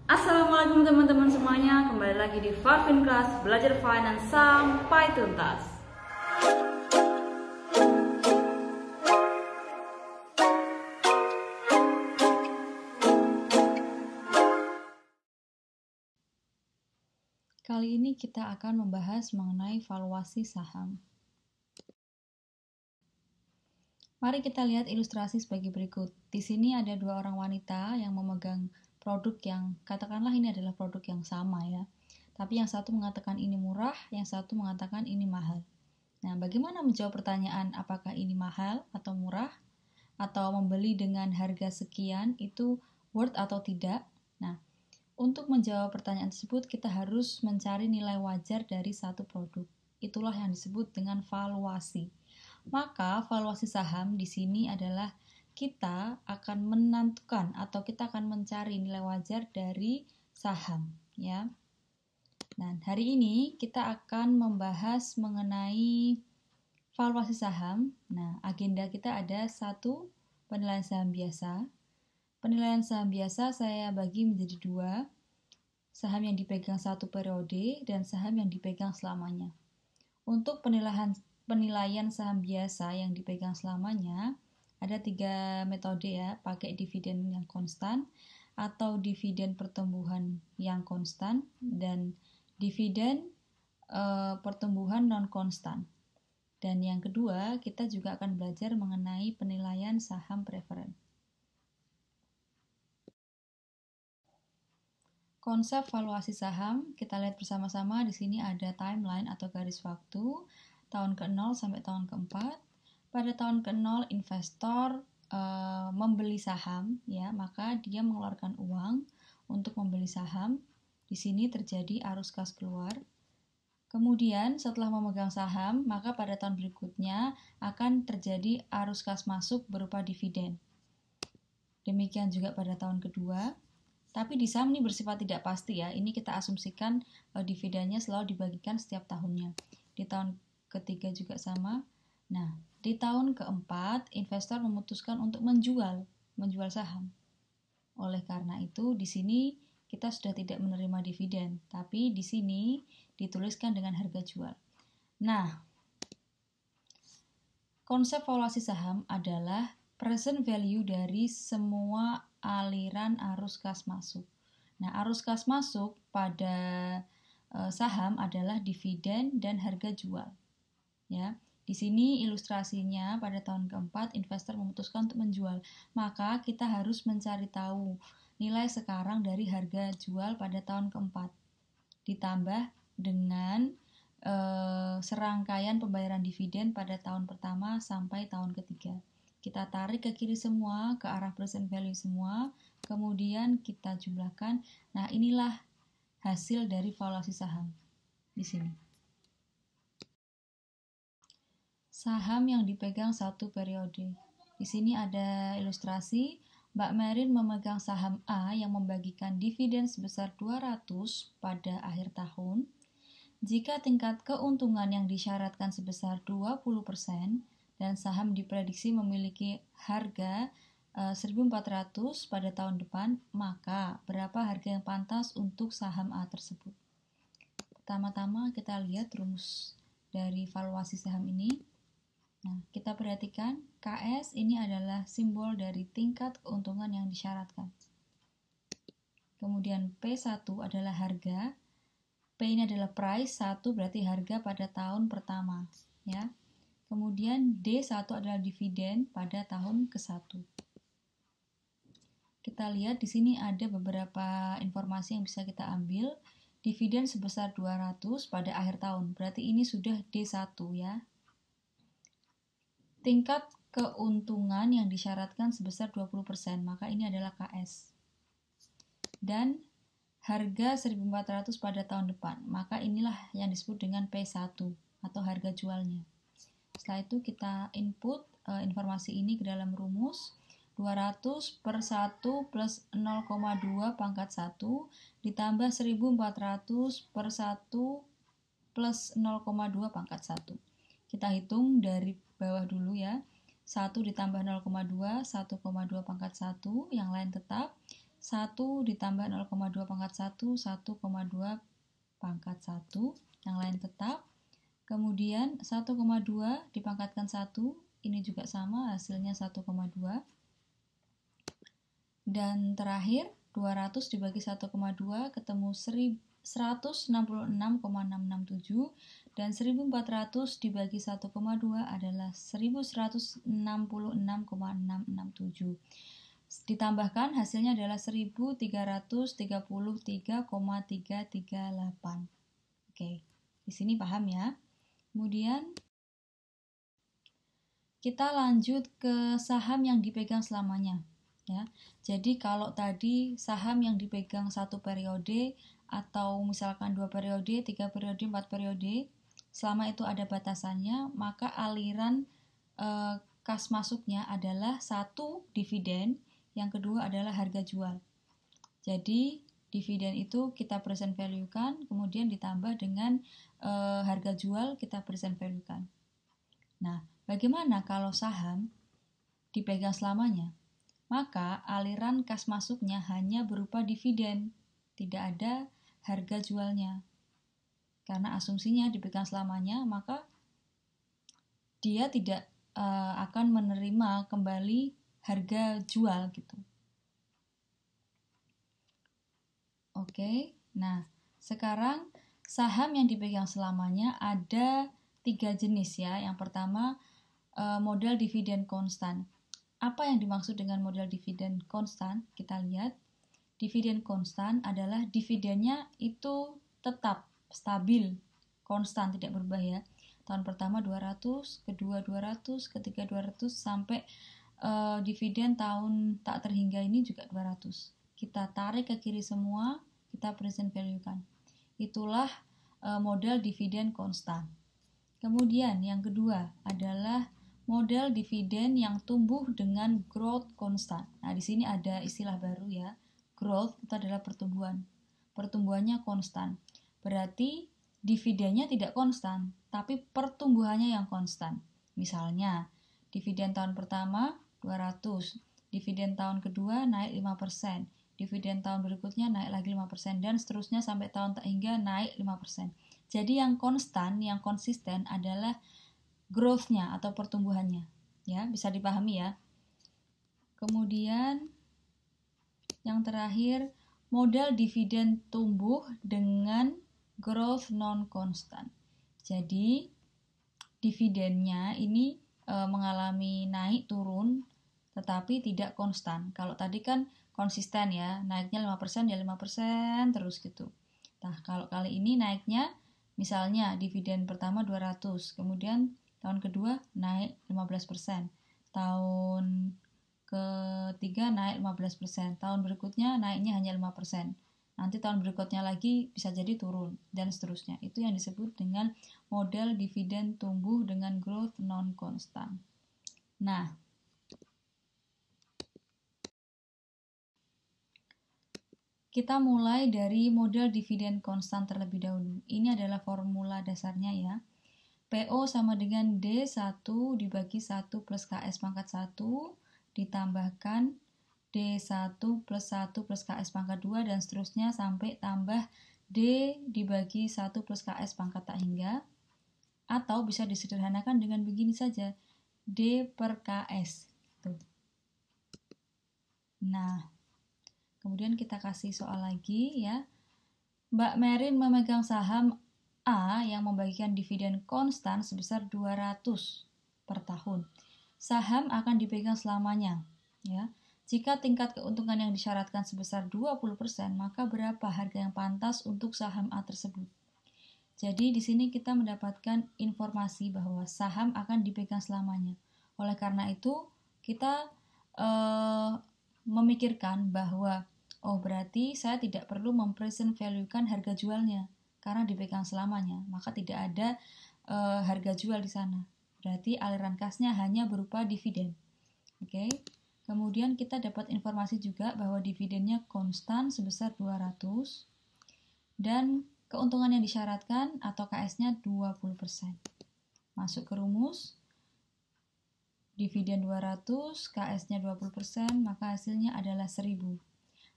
Assalamualaikum teman-teman semuanya, kembali lagi di Farfin Class, belajar finance sampai tuntas. Kali ini kita akan membahas mengenai valuasi saham. Mari kita lihat ilustrasi sebagai berikut. Di sini ada dua orang wanita yang memegang produk yang, katakanlah ini adalah produk yang sama ya. Tapi yang satu mengatakan ini murah, yang satu mengatakan ini mahal. Nah, bagaimana menjawab pertanyaan apakah ini mahal atau murah? Atau membeli dengan harga sekian itu worth atau tidak? Nah, untuk menjawab pertanyaan tersebut kita harus mencari nilai wajar dari satu produk. Itulah yang disebut dengan valuasi. Maka valuasi saham di sini adalah kita akan menentukan atau kita akan mencari nilai wajar dari saham, ya. Nah, hari ini kita akan membahas mengenai valuasi saham. Nah, agenda kita ada 1, penilaian saham biasa. Penilaian saham biasa saya bagi menjadi 2, saham yang dipegang 1 periode dan saham yang dipegang selamanya. Untuk penilaian saham biasa yang dipegang selamanya, ada 3 metode ya, pakai dividen yang konstan atau dividen pertumbuhan yang konstan dan dividen pertumbuhan non konstan. Dan yang kedua, kita juga akan belajar mengenai penilaian saham preferen. Konsep valuasi saham, kita lihat bersama-sama. Di sini ada timeline atau garis waktu, tahun ke-0 sampai tahun ke-4. Pada tahun ke-0 investor membeli saham, ya, maka dia mengeluarkan uang untuk membeli saham. Di sini terjadi arus kas keluar. Kemudian setelah memegang saham, maka pada tahun berikutnya akan terjadi arus kas masuk berupa dividen. Demikian juga pada tahun kedua. Tapi di saham ini bersifat tidak pasti ya. Ini kita asumsikan dividennya selalu dibagikan setiap tahunnya. Di tahun ketiga juga sama. Nah, di tahun keempat investor memutuskan untuk menjual saham. Oleh karena itu di sini kita sudah tidak menerima dividen, tapi di sini dituliskan dengan harga jual. Nah, konsep valuasi saham adalah present value dari semua aliran arus kas masuk. Nah, arus kas masuk pada saham adalah dividen dan harga jual. Ya, di sini ilustrasinya pada tahun keempat investor memutuskan untuk menjual. Maka kita harus mencari tahu nilai sekarang dari harga jual pada tahun keempat. Ditambah dengan serangkaian pembayaran dividen pada tahun pertama sampai tahun ketiga. Kita tarik ke kiri semua, ke arah present value semua, kemudian kita jumlahkan. Nah, inilah hasil dari valuasi saham di sini. Saham yang dipegang 1 periode. Di sini ada ilustrasi, Mbak Merin memegang saham A yang membagikan dividen sebesar 200 pada akhir tahun. Jika tingkat keuntungan yang disyaratkan sebesar 20%, dan saham diprediksi memiliki harga 1.400 pada tahun depan, maka berapa harga yang pantas untuk saham A tersebut? Pertama-tama kita lihat rumus dari valuasi saham ini. Nah, kita perhatikan KS ini adalah simbol dari tingkat keuntungan yang disyaratkan. Kemudian P1 adalah harga, P ini adalah price, 1 berarti harga pada tahun pertama, ya. Kemudian D1 adalah dividen pada tahun ke-1. Kita lihat di sini ada beberapa informasi yang bisa kita ambil. Dividen sebesar 200 pada akhir tahun. Berarti ini sudah D1 ya. Tingkat keuntungan yang disyaratkan sebesar 20%, maka ini adalah KS. Dan harga 1.400 pada tahun depan, maka inilah yang disebut dengan P1 atau harga jualnya. Setelah itu kita input informasi ini ke dalam rumus 200 per 1 plus 0,2 pangkat 1 ditambah 1.400 per 1 plus 0,2 pangkat 1. Kita hitung dari bawah dulu ya. 1 ditambah 0,2, 1,2 pangkat 1, yang lain tetap. 1 ditambah 0,2 pangkat 1, 1,2 pangkat 1, yang lain tetap. Kemudian 1,2 dipangkatkan 1, ini juga sama, hasilnya 1,2. Dan terakhir 200 dibagi 1,2 ketemu 166,667, dan 1400 dibagi 1,2 adalah 1166,667. Ditambahkan hasilnya adalah 1333,338. Oke, di sini paham ya. Kemudian kita lanjut ke saham yang dipegang selamanya. Ya, jadi kalau tadi saham yang dipegang 1 periode atau misalkan 2 periode, 3 periode, 4 periode, selama itu ada batasannya, maka aliran kas masuknya adalah 1 dividen, yang kedua adalah harga jual. Jadi dividen itu kita present value-kan, kemudian ditambah dengan harga jual kita present value-kan. Nah, bagaimana kalau saham dipegang selamanya? Maka aliran kas masuknya hanya berupa dividen, tidak ada harga jualnya. Karena asumsinya dipegang selamanya, maka dia tidak akan menerima kembali harga jual gitu. Oke, nah sekarang saham yang dipegang selamanya ada 3 jenis ya. Yang pertama model dividen konstan. Apa yang dimaksud dengan model dividen konstan? Kita lihat, dividen konstan adalah dividennya itu tetap, stabil, konstan, tidak berubah ya. Tahun pertama 200, kedua 200, ketiga 200, sampai dividen tahun tak terhingga ini juga 200. Kita tarik ke kiri semua, kita present value-kan. Itulah model dividen konstan. Kemudian yang kedua adalah model dividen yang tumbuh dengan growth konstan. Nah, di sini ada istilah baru ya. Growth itu adalah pertumbuhan. Pertumbuhannya konstan. Berarti dividennya tidak konstan, tapi pertumbuhannya yang konstan. Misalnya, dividen tahun pertama 200, dividen tahun kedua naik 5%, dividen tahun berikutnya naik lagi 5%, dan seterusnya sampai tahun tak hingga naik 5%. Jadi yang konstan, yang konsisten adalah growth-nya atau pertumbuhannya, ya, bisa dipahami ya. Kemudian yang terakhir, model dividen tumbuh dengan growth non konstan. Jadi dividennya ini mengalami naik turun tetapi tidak konstan. Kalau tadi kan konsisten ya, naiknya 5% ya 5% terus gitu. Nah, kalau kali ini naiknya misalnya dividen pertama 200, kemudian tahun kedua naik 15%, tahun ketiga naik 15%, tahun berikutnya naiknya hanya 5%, nanti tahun berikutnya lagi bisa jadi turun, dan seterusnya. Itu yang disebut dengan model dividen tumbuh dengan growth non-konstan. Nah, kita mulai dari model dividen konstan terlebih dahulu. Ini adalah formula dasarnya ya. PO sama dengan D1 dibagi 1 plus KS pangkat 1 ditambahkan D1 plus 1 plus KS pangkat 2 dan seterusnya sampai tambah D dibagi 1 plus KS pangkat tak hingga. Atau bisa disederhanakan dengan begini saja, D per KS. Tuh. Nah, kemudian kita kasih soal lagi ya. Mbak Merin memegang saham A yang membagikan dividen konstan sebesar 200 per tahun. Saham akan dipegang selamanya, ya. Jika tingkat keuntungan yang disyaratkan sebesar 20%, maka berapa harga yang pantas untuk saham A tersebut? Jadi di sini kita mendapatkan informasi bahwa saham akan dipegang selamanya. Oleh karena itu, kita memikirkan bahwa berarti saya tidak perlu mempresent value-kan harga jualnya karena dipegang selamanya, maka tidak ada harga jual di sana. Berarti aliran kasnya hanya berupa dividen. Oke. Kemudian kita dapat informasi juga bahwa dividennya konstan sebesar 200 dan keuntungan yang disyaratkan atau KS-nya 20%. Masuk ke rumus. Dividen 200, KS-nya 20%, maka hasilnya adalah 1000.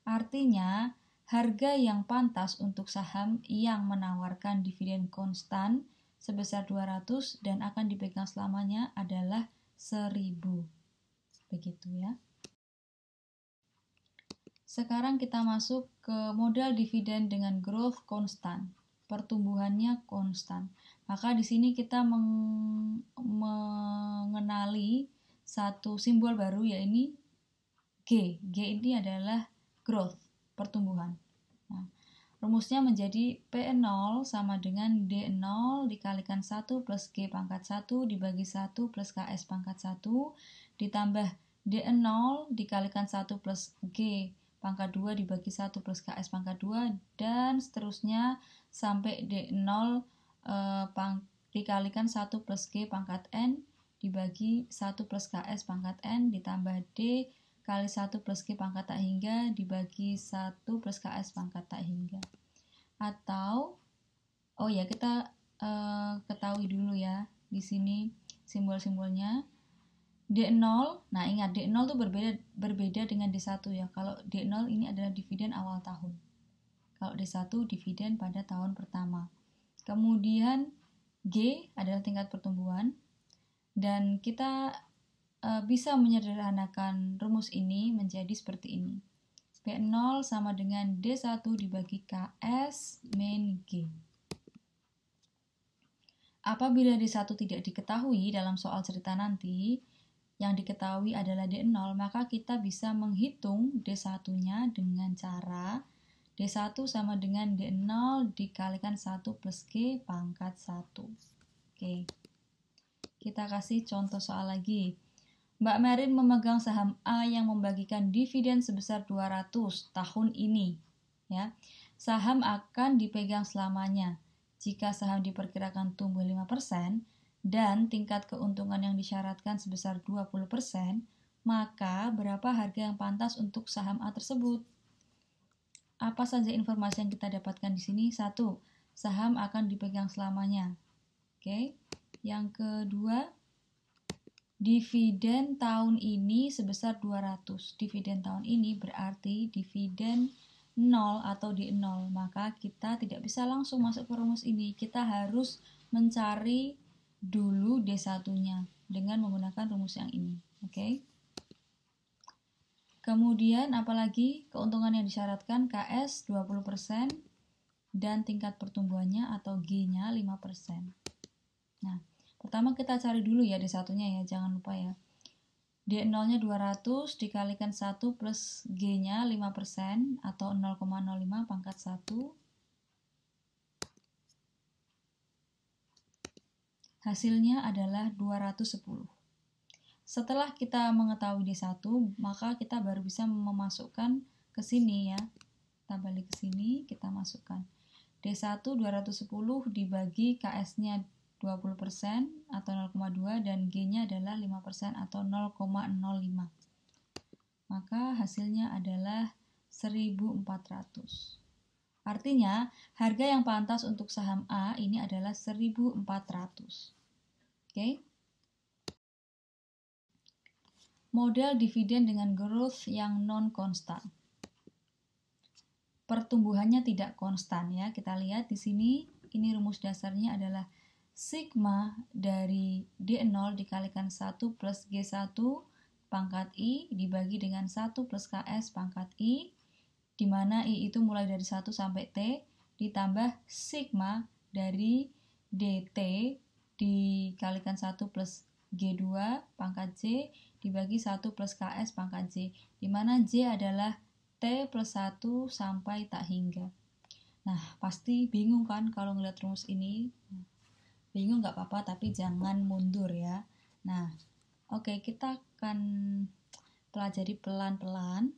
Artinya, harga yang pantas untuk saham yang menawarkan dividen konstan sebesar 200 dan akan dipegang selamanya adalah 1000. Begitu ya. Sekarang kita masuk ke modal dividen dengan growth konstan. Pertumbuhannya konstan. Maka di sini kita mengenali satu simbol baru, yaitu G. G ini adalah growth, pertumbuhan. Nah, rumusnya menjadi P0 sama dengan D0 dikalikan 1 plus G pangkat 1 dibagi 1 plus KS pangkat 1 ditambah D0 dikalikan 1 plus G pangkat 2 dibagi 1 plus KS pangkat 2 dan seterusnya sampai D0 dikalikan 1 plus G pangkat N dibagi 1 plus KS pangkat N ditambah D kali 1 plus G pangkat tak hingga dibagi 1 plus KS pangkat tak hingga. Atau, kita ketahui dulu ya, di sini simbol-simbolnya. D0, nah ingat D0 itu berbeda dengan D1 ya. Kalau D0 ini adalah dividen awal tahun. Kalau D1 dividen pada tahun pertama. Kemudian G adalah tingkat pertumbuhan. Dan kita bisa menyederhanakan rumus ini menjadi seperti ini. P0 sama dengan D1 dibagi KS min G. Apabila D1 tidak diketahui dalam soal cerita nanti, yang diketahui adalah D0, maka kita bisa menghitung D1-nya dengan cara D1 sama dengan D0 dikalikan 1 plus G pangkat 1. Oke. Kita kasih contoh soal lagi. Mbak Merin memegang saham A yang membagikan dividen sebesar 200 tahun ini. Ya. Saham akan dipegang selamanya. Jika saham diperkirakan tumbuh 5%, dan tingkat keuntungan yang disyaratkan sebesar 20%, maka berapa harga yang pantas untuk saham A tersebut? Apa saja informasi yang kita dapatkan di sini? 1. Saham akan dipegang selamanya. Oke. Yang kedua, dividen tahun ini sebesar 200. Dividen tahun ini berarti dividen 0 atau D0. Maka kita tidak bisa langsung masuk ke rumus ini. Kita harus mencari dulu D1-nya dengan menggunakan rumus yang ini. Oke. Kemudian apalagi keuntungan yang disyaratkan KS 20% dan tingkat pertumbuhannya atau G-nya 5%. Nah, pertama kita cari dulu ya D1-nya ya, jangan lupa ya. D0-nya 200 dikalikan 1 plus G-nya 5% atau 0,05 pangkat 1. Hasilnya adalah 210. Setelah kita mengetahui D1, maka kita baru bisa memasukkan ke sini ya. Kita balik ke sini, kita masukkan. D1 210 dibagi KS-nya 20% atau 0,2 dan G-nya adalah 5% atau 0,05. Maka hasilnya adalah 1.400. Artinya, harga yang pantas untuk saham A ini adalah 1.400. Oke. Model dividen dengan growth yang non-konstan. Pertumbuhannya tidak konstan ya. Kita lihat di sini, ini rumus dasarnya adalah sigma dari D0 dikalikan 1 plus G1 pangkat I dibagi dengan 1 plus KS pangkat I, di mana I itu mulai dari 1 sampai T, ditambah sigma dari DT dikalikan 1 plus G2 pangkat J dibagi 1 plus KS pangkat J, di mana J adalah T plus 1 sampai tak hingga. Nah, pasti bingung kan kalau ngeliat rumus ini? Bingung nggak apa-apa, tapi jangan mundur ya. Nah, oke, kita akan pelajari pelan-pelan.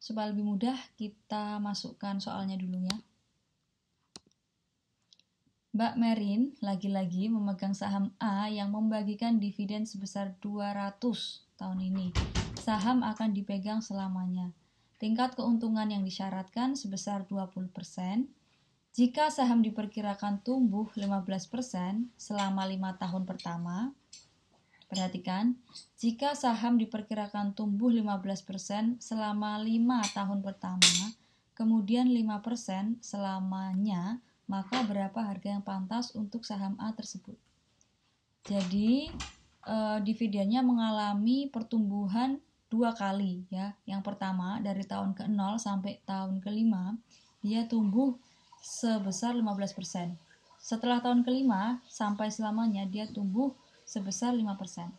Supaya lebih mudah, kita masukkan soalnya dulu ya. Mbak Merin lagi-lagi memegang saham A yang membagikan dividen sebesar 200 tahun ini. Saham akan dipegang selamanya. Tingkat keuntungan yang disyaratkan sebesar 20%. Jika saham diperkirakan tumbuh 15% selama 5 tahun pertama, Perhatikan, jika saham diperkirakan tumbuh 15% selama 5 tahun pertama, kemudian 5% selamanya, maka berapa harga yang pantas untuk saham A tersebut? Jadi, dividennya mengalami pertumbuhan 2 kali ya. Yang pertama dari tahun ke-0 sampai tahun ke-5 dia tumbuh sebesar 15%. Setelah tahun ke-5 sampai selamanya dia tumbuh sebesar 5%.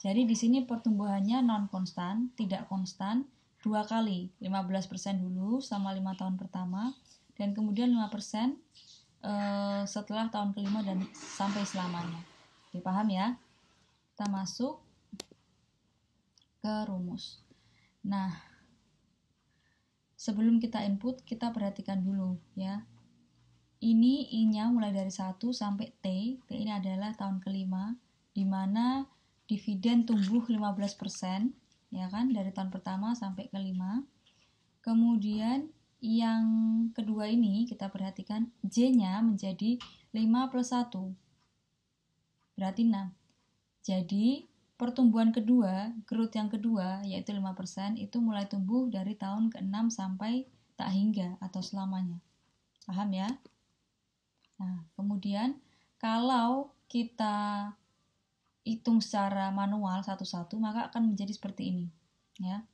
Jadi di sini pertumbuhannya non konstan, tidak konstan 2 kali, 15% dulu selama 5 tahun pertama dan kemudian 5% setelah tahun ke-5 dan sampai selamanya. Dipaham ya? Kita masuk ke rumus. Nah, sebelum kita input, kita perhatikan dulu ya. Ini I-nya mulai dari 1 sampai T. T ini adalah tahun ke-5, di mana dividen tumbuh 15%, ya kan, dari tahun pertama sampai ke-5. Kemudian yang kedua ini kita perhatikan J-nya menjadi 5 plus 1. Berarti 6. Jadi, pertumbuhan kedua, growth yang kedua, yaitu 5%, itu mulai tumbuh dari tahun ke-6 sampai tak hingga atau selamanya. Paham ya? Nah, kemudian kalau kita hitung secara manual satu-satu, maka akan menjadi seperti ini. Ya.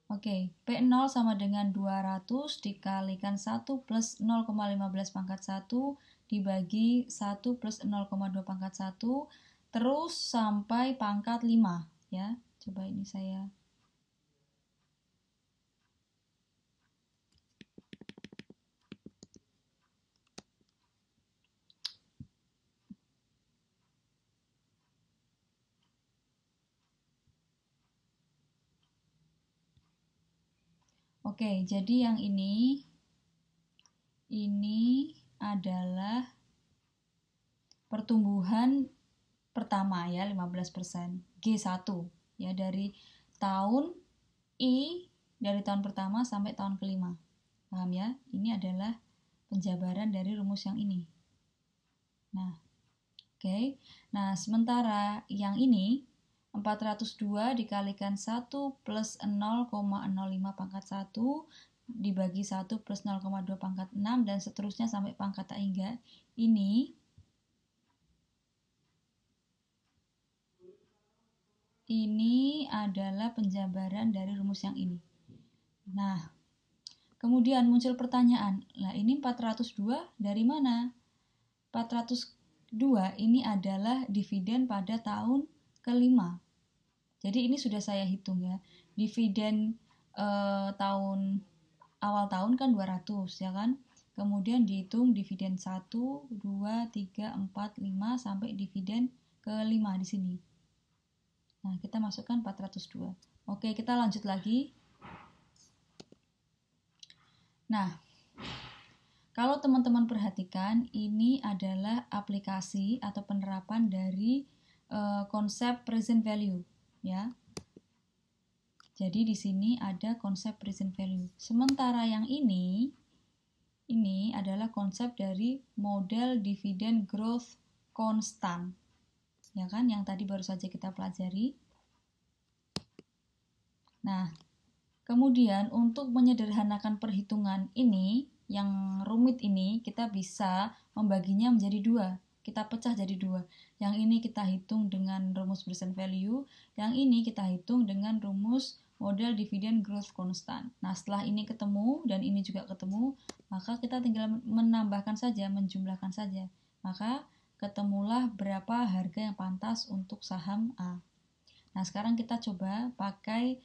Oke, P0 sama dengan 200 dikalikan 1 plus 0,15 pangkat 1 dibagi 1 plus 0,2 pangkat 1 terus sampai pangkat 5 ya. Coba ini saya Oke, jadi yang ini adalah pertumbuhan pertama ya, 15%. G1 ya, dari tahun I dari tahun pertama sampai tahun ke-5. Paham ya? Ini adalah penjabaran dari rumus yang ini. Nah, oke. Nah, sementara yang ini 402 dikalikan 1 plus 0,05 pangkat 1 dibagi 1 plus 0,2 pangkat 6 dan seterusnya sampai pangkat tak hingga. Ini adalah penjabaran dari rumus yang ini. Nah, kemudian muncul pertanyaan, lah ini 402 dari mana? 402 ini adalah dividen pada tahun ke-5. Jadi ini sudah saya hitung ya. Dividen awal tahun kan 200 ya kan. Kemudian dihitung dividen 1, 2, 3, 4, 5 sampai dividen ke-5 di sini. Nah, kita masukkan 402. Oke, kita lanjut lagi. Nah, kalau teman-teman perhatikan, ini adalah aplikasi atau penerapan dari konsep present value, ya. Jadi di sini ada konsep present value. Sementara yang ini adalah konsep dari model dividen growth constant, ya kan? Yang tadi baru saja kita pelajari. Nah, kemudian untuk menyederhanakan perhitungan ini, yang rumit ini, kita bisa membaginya menjadi 2. Kita pecah jadi 2. Yang ini kita hitung dengan rumus present value, yang ini kita hitung dengan rumus model dividen growth constant. Nah, setelah ini ketemu dan ini juga ketemu, maka kita tinggal menambahkan saja, menjumlahkan saja. Maka ketemulah berapa harga yang pantas untuk saham A. Nah, sekarang kita coba pakai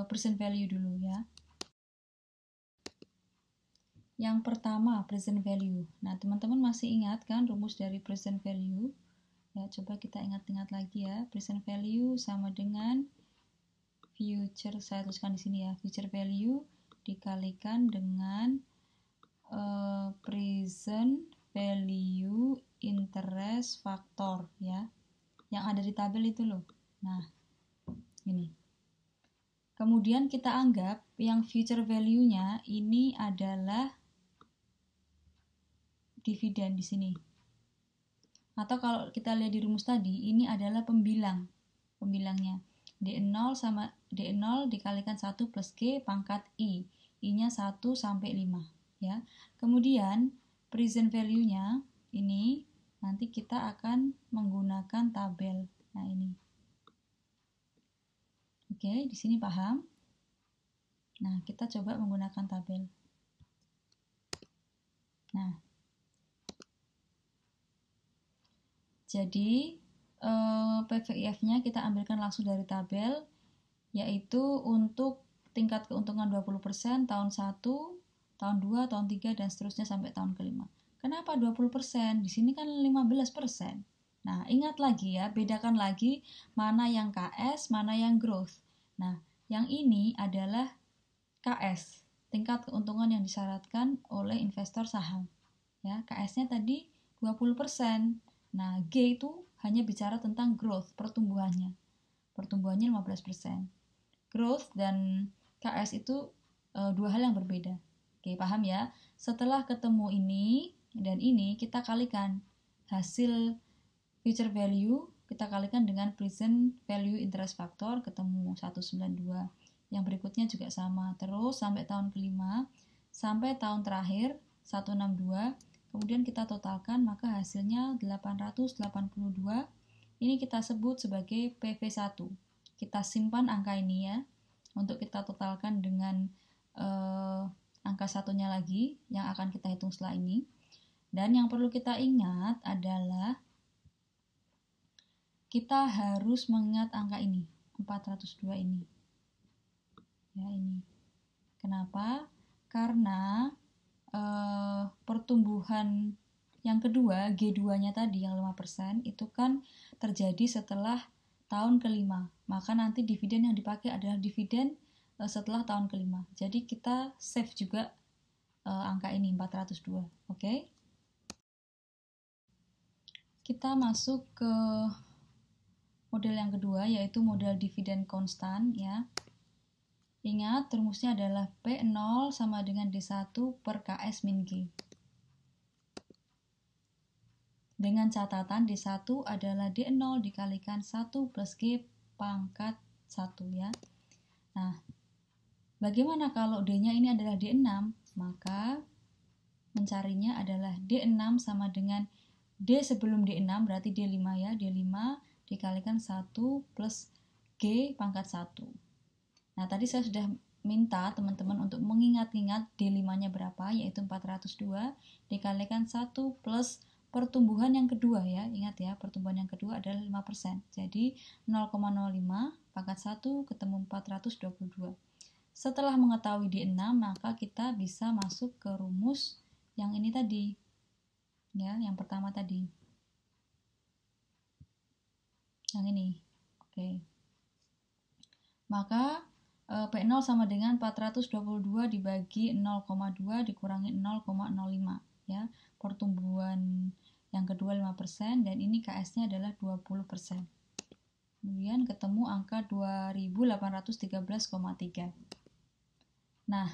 present value dulu ya. Yang pertama, present value. Nah, teman-teman masih ingat kan rumus dari present value? Ya, coba kita ingat-ingat lagi ya. Present value sama dengan future, saya tuliskan di sini ya. Future value dikalikan dengan present value interest factor ya. Yang ada di tabel itu loh. Nah, ini. Kemudian kita anggap yang future value-nya ini adalah dividen di sini. Atau kalau kita lihat di rumus tadi, ini adalah pembilangnya. D0 sama D0 dikalikan 1 plus G pangkat I. I-nya 1 sampai 5. Ya. Kemudian, present value-nya ini nanti kita akan menggunakan tabel. Nah, ini. Oke, di sini paham? Nah, kita coba menggunakan tabel. Nah, jadi PVIF-nya kita ambilkan langsung dari tabel, yaitu untuk tingkat keuntungan 20% tahun 1, tahun 2, tahun 3, dan seterusnya sampai tahun ke-5. Kenapa 20%? Di sini kan 15%. Nah, ingat lagi ya, bedakan lagi mana yang KS, mana yang growth. Nah, yang ini adalah KS, tingkat keuntungan yang disyaratkan oleh investor saham. Ya, KS-nya tadi 20%. Nah, G itu hanya bicara tentang growth, pertumbuhannya. Pertumbuhannya 15%. Growth dan KS itu dua hal yang berbeda. Oke, paham ya? Setelah ketemu ini dan ini, kita kalikan hasil future value, kita kalikan dengan present value interest factor, ketemu 192. Yang berikutnya juga sama, terus sampai tahun ke-5, sampai tahun terakhir 162, kemudian kita totalkan, maka hasilnya 882. Ini kita sebut sebagai PV1. Kita simpan angka ini ya, untuk kita totalkan dengan angka satunya lagi, yang akan kita hitung setelah ini. Dan yang perlu kita ingat adalah kita harus mengingat angka ini, 402 ini. Ya, ini. Kenapa? Karena pertumbuhan yang kedua, G2-nya tadi yang 5%, itu kan terjadi setelah tahun ke-5. Maka nanti dividen yang dipakai adalah dividen setelah tahun ke-5. Jadi kita save juga angka ini, 402. Oke? Kita masuk ke model yang kedua, yaitu model dividen konstan ya. Ingat, rumusnya adalah P0 sama dengan D1 per KS min G. Dengan catatan D1 adalah D0 dikalikan 1 plus G pangkat 1 ya. Nah, bagaimana kalau D-nya ini adalah D6? Maka mencarinya adalah D6 sama dengan D sebelum D6, berarti D5 ya. D5 dikalikan 1 plus G pangkat 1. Nah, tadi saya sudah minta teman-teman untuk mengingat-ingat D5-nya berapa, yaitu 402 dikalikan 1 plus pertumbuhan yang kedua ya. Ingat ya, pertumbuhan yang kedua adalah 5%. Jadi 0,05 pangkat 1 ketemu 422. Setelah mengetahui D6, maka kita bisa masuk ke rumus yang ini tadi. Ya, yang pertama tadi. Yang ini. Oke. Maka P0 sama dengan 422 dibagi 0,2 dikurangi 0,05 ya. Pertumbuhan yang kedua 5% dan ini KS-nya adalah 20%. Kemudian ketemu angka 2813,3. Nah,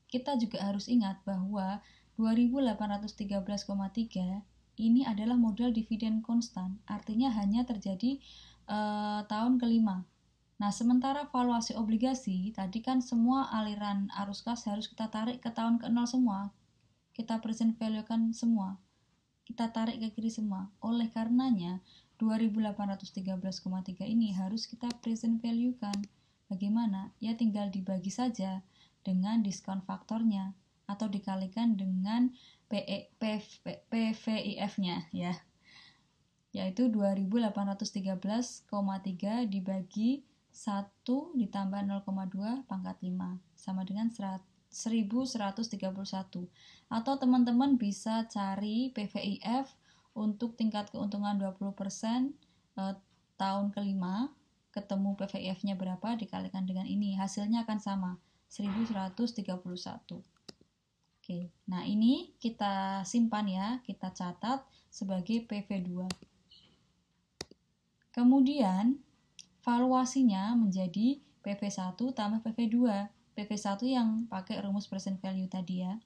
kita juga harus ingat bahwa 2813,3 ini adalah model dividen konstan, artinya hanya terjadi tahun ke-5. Nah, sementara valuasi obligasi, tadi kan semua aliran arus kas harus kita tarik ke tahun ke-0 semua. Kita present value kan semua. Kita tarik ke kiri semua. Oleh karenanya, 2813,3 ini harus kita present value kan. Bagaimana? Ya tinggal dibagi saja dengan diskon faktornya atau dikalikan dengan PVIF-nya ya. Yaitu 2813,3 dibagi 1 ditambah 0,2 pangkat 5 sama dengan 1131. Atau teman-teman bisa cari PVIF untuk tingkat keuntungan 20% tahun ke-5, ketemu PVIF-nya berapa dikalikan dengan ini, hasilnya akan sama, 1131. Oke, nah ini kita simpan ya, kita catat sebagai PV2. Kemudian valuasinya menjadi PV1 tambah PV2. PV1 yang pakai rumus present value tadi ya.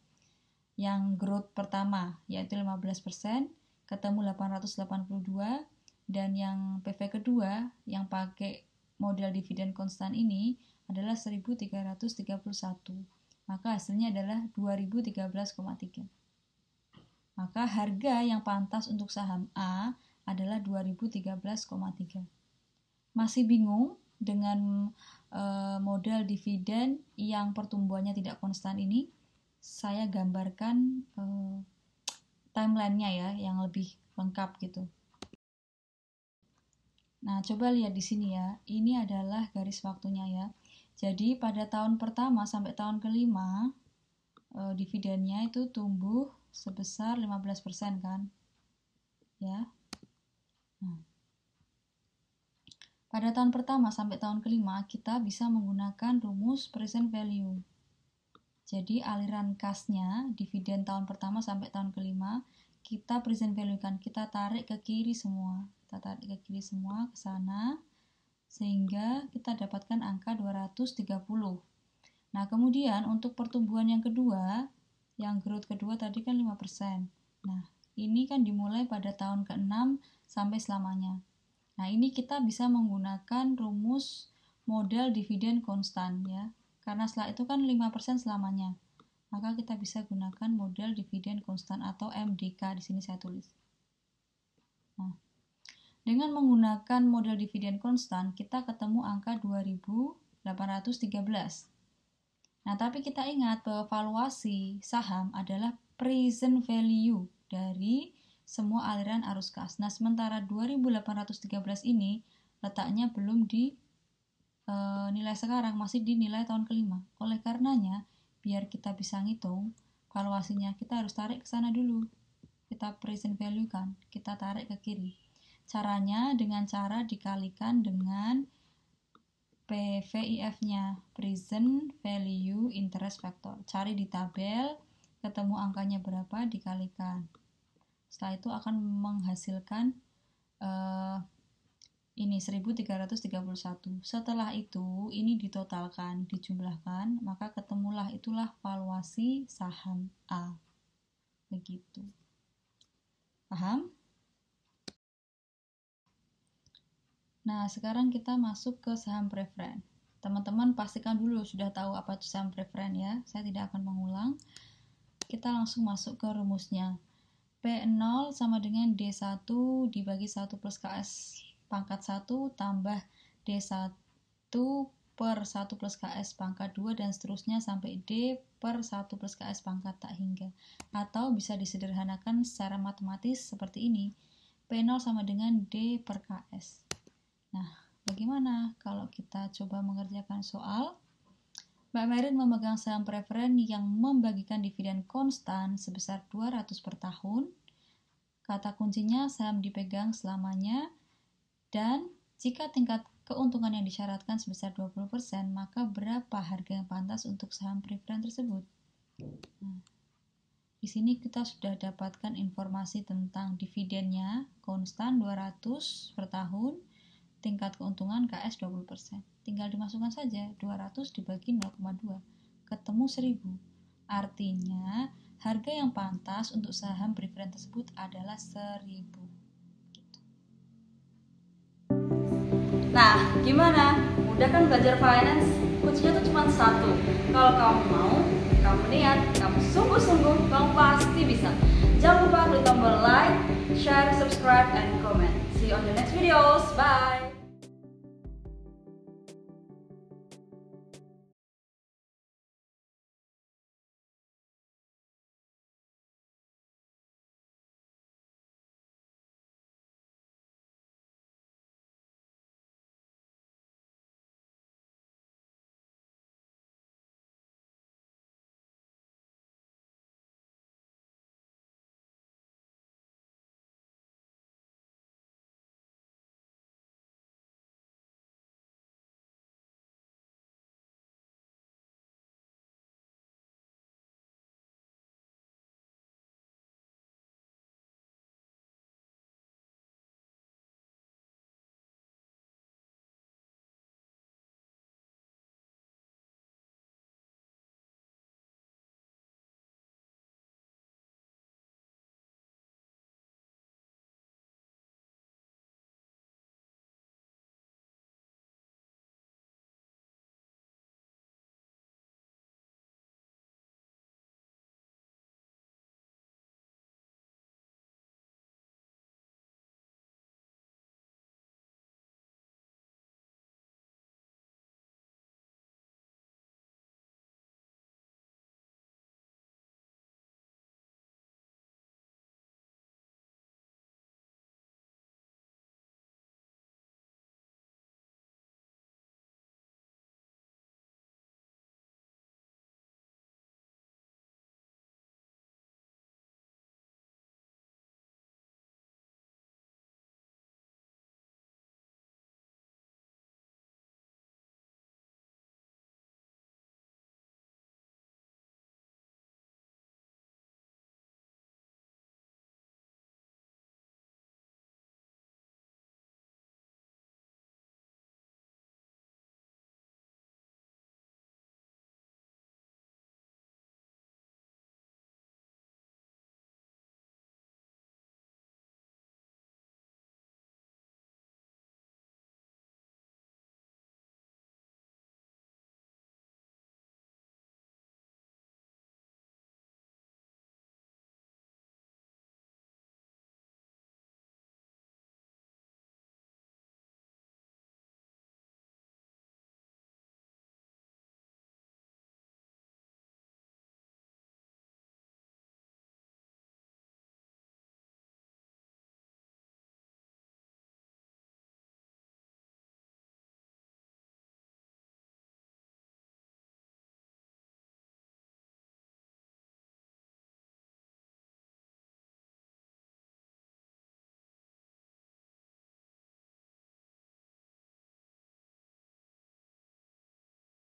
Yang growth pertama yaitu 15%, ketemu 882, dan yang PV kedua yang pakai model dividen konstan ini adalah 1331. Maka hasilnya adalah 2013,3. Maka harga yang pantas untuk saham A adalah 2013,3. Masih bingung dengan model dividen yang pertumbuhannya tidak konstan ini? Saya gambarkan timelinenya ya, yang lebih lengkap gitu. Nah, coba lihat di sini ya. Ini adalah garis waktunya ya. Jadi pada tahun pertama sampai tahun kelima dividennya itu tumbuh sebesar 15% kan, ya. Nah, pada tahun pertama sampai tahun kelima kita bisa menggunakan rumus present value. Jadi aliran kasnya dividen tahun pertama sampai tahun kelima kita present value kan, kita tarik ke kiri semua, ke sana, sehingga kita dapatkan angka 230. Nah, kemudian untuk pertumbuhan yang kedua, yang growth kedua tadi kan 5%. Nah, ini kan dimulai pada tahun ke-6 sampai selamanya. Nah, ini kita bisa menggunakan rumus model dividen konstan ya. Karena setelah itu kan 5% selamanya. Maka kita bisa gunakan model dividen konstan atau MDK, di sini saya tulis. Nah, dengan menggunakan model dividen konstan, kita ketemu angka 2813. Nah, tapi kita ingat bahwa valuasi saham adalah present value dari semua aliran arus kas. Nah, sementara 2813 ini letaknya belum di nilai sekarang, masih di nilai tahun kelima. Oleh karenanya, biar kita bisa ngitung valuasinya, kita harus tarik ke sana dulu. Kita present value kan, kita tarik ke kiri. Caranya dengan cara dikalikan dengan PVIF-nya, present value interest factor. Cari di tabel, ketemu angkanya berapa, dikalikan. Setelah itu akan menghasilkan ini 1331. Setelah itu ini ditotalkan, dijumlahkan, maka ketemulah itulah valuasi saham A. Begitu. Paham? Nah, sekarang kita masuk ke saham preferen. Teman-teman pastikan dulu sudah tahu apa itu saham preferen ya. Saya tidak akan mengulang. Kita langsung masuk ke rumusnya. P0 sama dengan D1 dibagi 1 plus KS pangkat 1 tambah D1 per 1 plus KS pangkat 2 dan seterusnya sampai D per 1 plus KS pangkat tak hingga. Atau bisa disederhanakan secara matematis seperti ini. P0 sama dengan D per KS. Nah, bagaimana kalau kita coba mengerjakan soal? Mbak Merin memegang saham preferen yang membagikan dividen konstan sebesar 200 per tahun. Kata kuncinya saham dipegang selamanya, dan jika tingkat keuntungan yang disyaratkan sebesar 20%, maka berapa harga yang pantas untuk saham preferen tersebut? Nah, di sini kita sudah dapatkan informasi tentang dividennya konstan 200 per tahun, tingkat keuntungan KS 20%. Tinggal dimasukkan saja 200 dibagi 0,2, ketemu 1000. Artinya harga yang pantas untuk saham preferen tersebut adalah 1000. Gitu. Nah, gimana? Mudah kan belajar finance? Kuncinya tuh cuma satu. Kalau kamu mau, kamu niat, kamu sungguh-sungguh, kamu pasti bisa. Jangan lupa klik tombol like, share, subscribe, and comment. See you on the next videos. Bye!